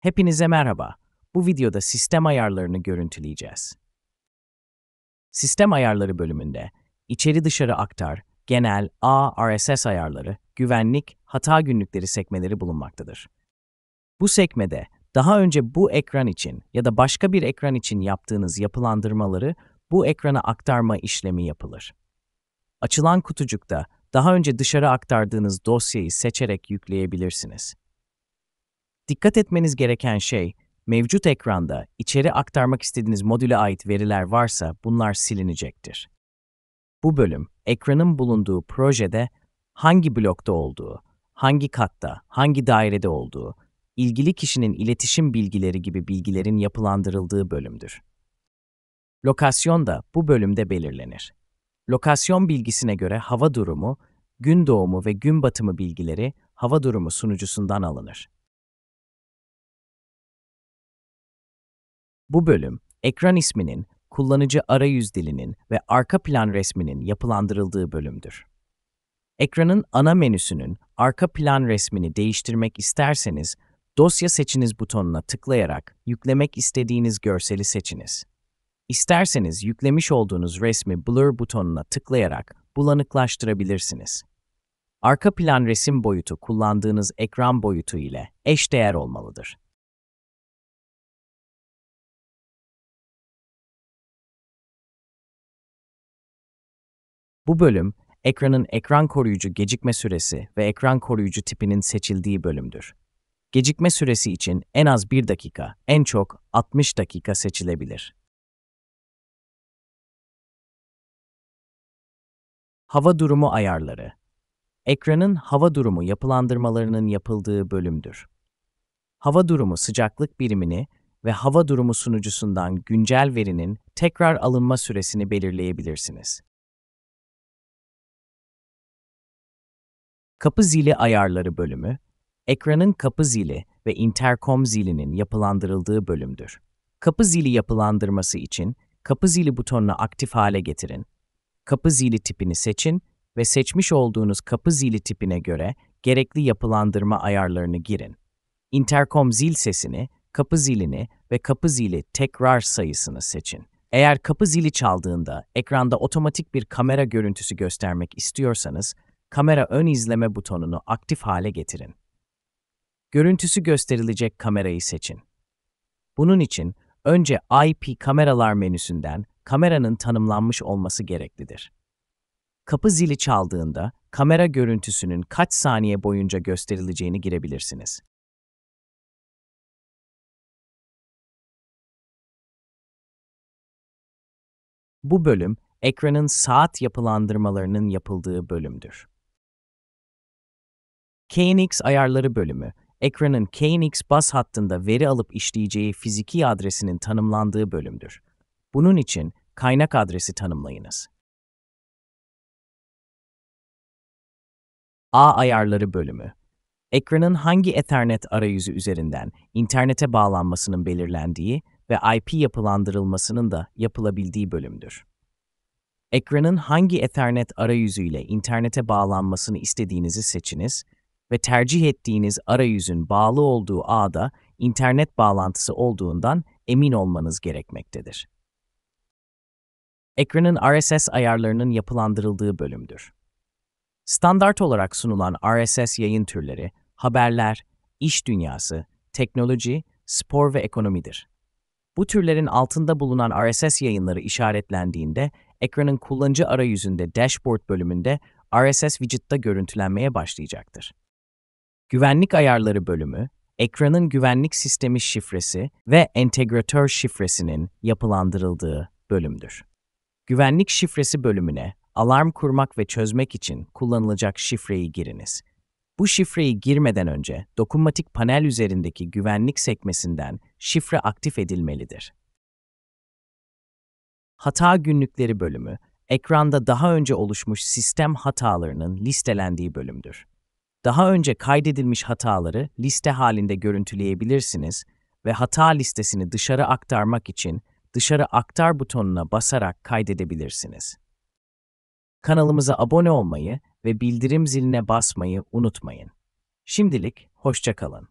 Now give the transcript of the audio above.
Hepinize merhaba. Bu videoda sistem ayarlarını görüntüleyeceğiz. Sistem ayarları bölümünde içeri dışarı aktar, genel RSS ayarları, güvenlik, hata günlükleri sekmeleri bulunmaktadır. Bu sekmede daha önce bu ekran için ya da başka bir ekran için yaptığınız yapılandırmaları bu ekrana aktarma işlemi yapılır. Açılan kutucukta daha önce dışarı aktardığınız dosyayı seçerek yükleyebilirsiniz. Dikkat etmeniz gereken şey, mevcut ekranda içeri aktarmak istediğiniz modüle ait veriler varsa bunlar silinecektir. Bu bölüm, ekranın bulunduğu projede hangi blokta olduğu, hangi katta, hangi dairede olduğu, ilgili kişinin iletişim bilgileri gibi bilgilerin yapılandırıldığı bölümdür. Lokasyon da bu bölümde belirlenir. Lokasyon bilgisine göre hava durumu, gün doğumu ve gün batımı bilgileri hava durumu sunucusundan alınır. Bu bölüm, ekran isminin, kullanıcı arayüz dilinin ve arka plan resminin yapılandırıldığı bölümdür. Ekranın ana menüsünün arka plan resmini değiştirmek isterseniz, dosya seçiniz butonuna tıklayarak yüklemek istediğiniz görseli seçiniz. İsterseniz yüklemiş olduğunuz resmi blur butonuna tıklayarak bulanıklaştırabilirsiniz. Arka plan resim boyutu kullandığınız ekran boyutu ile eşdeğer olmalıdır. Bu bölüm, ekranın ekran koruyucu gecikme süresi ve ekran koruyucu tipinin seçildiği bölümdür. Gecikme süresi için en az 1 dakika, en çok 60 dakika seçilebilir. Hava durumu ayarları. Ekranın hava durumu yapılandırmalarının yapıldığı bölümdür. Hava durumu sıcaklık birimini ve hava durumu sunucusundan güncel verinin tekrar alınma süresini belirleyebilirsiniz. Kapı zili ayarları bölümü, ekranın kapı zili ve interkom zilinin yapılandırıldığı bölümdür. Kapı zili yapılandırması için kapı zili butonunu aktif hale getirin. Kapı zili tipini seçin ve seçmiş olduğunuz kapı zili tipine göre gerekli yapılandırma ayarlarını girin. Interkom zil sesini, kapı zilini ve kapı zili tekrar sayısını seçin. Eğer kapı zili çaldığında ekranda otomatik bir kamera görüntüsü göstermek istiyorsanız, kamera ön izleme butonunu aktif hale getirin. Görüntüsü gösterilecek kamerayı seçin. Bunun için önce IP kameralar menüsünden kameranın tanımlanmış olması gereklidir. Kapı zili çaldığında kamera görüntüsünün kaç saniye boyunca gösterileceğini girebilirsiniz. Bu bölüm, ekranın saat yapılandırmalarının yapıldığı bölümdür. KNX ayarları bölümü, ekranın KNX bas hattında veri alıp işleyeceği fiziki adresinin tanımlandığı bölümdür. Bunun için kaynak adresi tanımlayınız. A ayarları bölümü, ekranın hangi Ethernet arayüzü üzerinden internete bağlanmasının belirlendiği ve IP yapılandırılmasının da yapılabildiği bölümdür. Ekranın hangi Ethernet arayüzüyle internete bağlanmasını istediğinizi seçiniz ve tercih ettiğiniz arayüzün bağlı olduğu ağda internet bağlantısı olduğundan emin olmanız gerekmektedir. Ekranın RSS ayarlarının yapılandırıldığı bölümdür. Standart olarak sunulan RSS yayın türleri, haberler, iş dünyası, teknoloji, spor ve ekonomidir. Bu türlerin altında bulunan RSS yayınları işaretlendiğinde, ekranın kullanıcı arayüzünde Dashboard bölümünde RSS widget'ta görüntülenmeye başlayacaktır. Güvenlik ayarları bölümü, ekranın güvenlik sistemi şifresi ve entegratör şifresinin yapılandırıldığı bölümdür. Güvenlik şifresi bölümüne, alarm kurmak ve çözmek için kullanılacak şifreyi giriniz. Bu şifreyi girmeden önce dokunmatik panel üzerindeki güvenlik sekmesinden şifre aktif edilmelidir. Hata günlükleri bölümü, ekranda daha önce oluşmuş sistem hatalarının listelendiği bölümdür. Daha önce kaydedilmiş hataları liste halinde görüntüleyebilirsiniz ve hata listesini dışarı aktarmak için dışarı aktar butonuna basarak kaydedebilirsiniz. Kanalımıza abone olmayı ve bildirim ziline basmayı unutmayın. Şimdilik hoşça kalın.